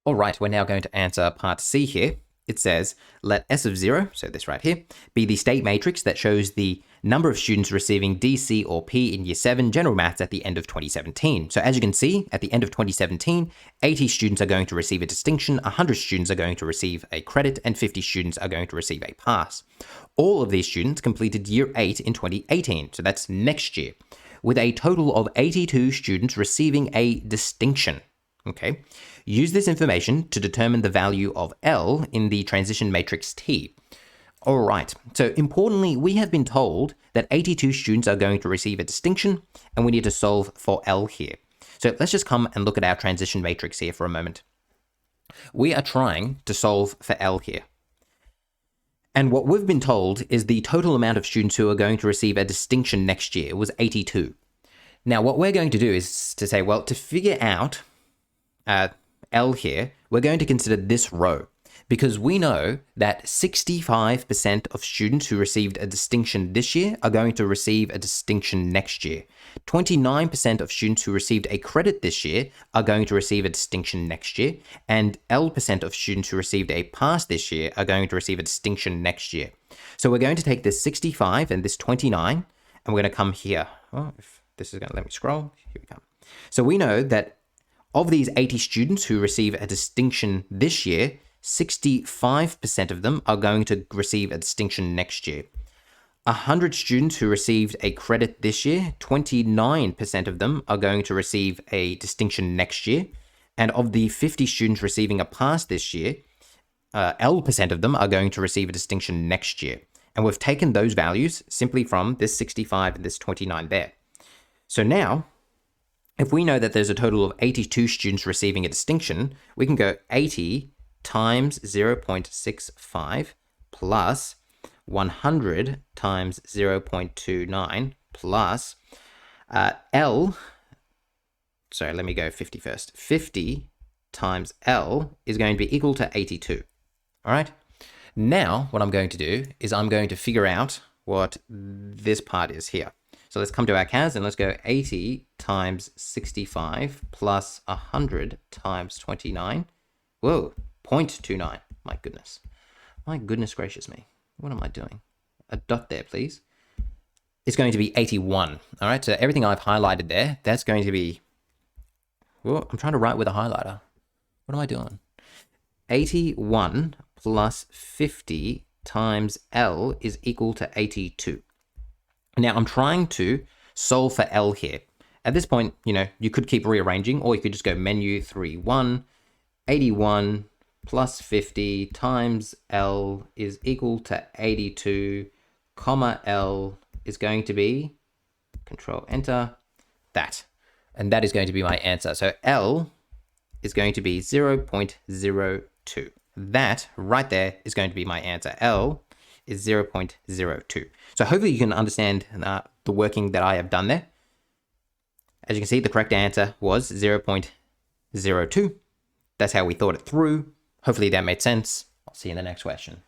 All right, we're now going to answer part C here. It says, let S of 0, so this right here, be the state matrix that shows the number of students receiving D, C, or P in Year 7 General Maths at the end of 2017. So as you can see, at the end of 2017, 80 students are going to receive a distinction, 100 students are going to receive a credit, and 50 students are going to receive a pass. All of these students completed Year 8 in 2018, so that's next year, with a total of 82 students receiving a distinction. Okay, use this information to determine the value of L in the transition matrix T. All right, so importantly, we have been told that 82 students are going to receive a distinction, and we need to solve for L here. So let's just come and look at our transition matrix here for a moment. We are trying to solve for L here. And what we've been told is the total amount of students who are going to receive a distinction next year was 82. Now, what we're going to do is to say, well, to figure out L here, we're going to consider this row because we know that 65% of students who received a distinction this year are going to receive a distinction next year. 29% of students who received a credit this year are going to receive a distinction next year, and L% of students who received a pass this year are going to receive a distinction next year. So we're going to take this 65 and this 29, and we're going to come here. Oh, if this is going to let me scroll, here we come. So we know that of these 80 students who receive a distinction this year, 65% of them are going to receive a distinction next year. 100 students who received a credit this year, 29% of them are going to receive a distinction next year. And of the 50 students receiving a pass this year, L% of them are going to receive a distinction next year. And we've taken those values simply from this 65 and this 29 there. So now, if we know that there's a total of 82 students receiving a distinction, we can go 80 times 0.65 plus 100 times 0.29 plus L, sorry, let me go 50 first. 50 times L is going to be equal to 82. All right. Now, what I'm going to do is I'm going to figure out what this part is here. So let's come to our CAS and let's go 80 times 65 plus 100 times 29. Whoa, 0.29. My goodness. My goodness gracious me. What am I doing? A dot there, please. It's going to be 81. All right, so everything I've highlighted there, that's going to be... Whoa, I'm trying to write with a highlighter. What am I doing? 81 plus 50 times L is equal to 82. Now, I'm trying to solve for L here. At this point, you could keep rearranging, or you could just go menu 3-1, 81 plus 50 times L is equal to 82, comma L is going to be, Control Enter, that. And that is going to be my answer. So L is going to be 0.02. That right there is going to be my answer. L is 0.02. So hopefully you can understand the working that I have done there. As you can see, the correct answer was 0.02. That's how we thought it through. Hopefully that made sense. I'll see you in the next question.